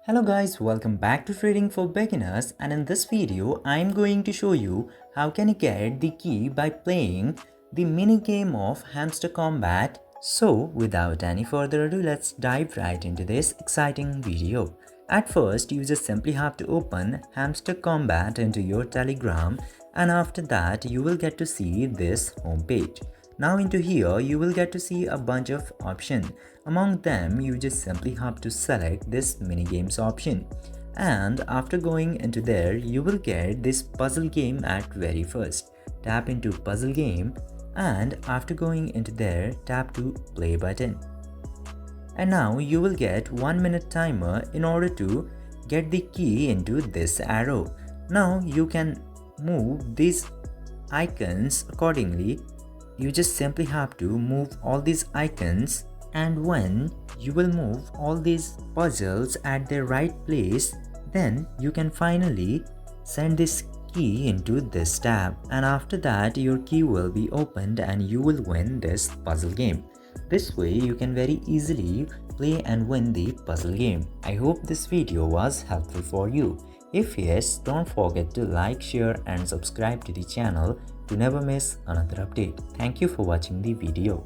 Hello guys, welcome back to Trading for Beginners, and in this video I'm going to show you how can you get the key by playing the mini game of Hamster Kombat. So without any further ado, let's dive right into this exciting video. At first, you just simply have to open Hamster Kombat into your Telegram, and after that you will get to see this homepage. Now into here you will get to see a bunch of options. Among them, you just simply have to select this mini games option, and after going into there you will get this puzzle game at very first. Tap into puzzle game, and after going into there tap to play button. And now you will get 1 minute timer in order to get the key into this arrow. Now you can move these icons accordingly. You just simply have to move all these icons, and when you will move all these puzzles at their right place, then you can finally send this key into this tab, and after that your key will be opened and you will win this puzzle game. This way you can very easily play and win the puzzle game. I hope this video was helpful for you. If yes, don't forget to like, share and subscribe to the channel to never miss another update. Thank you for watching the video.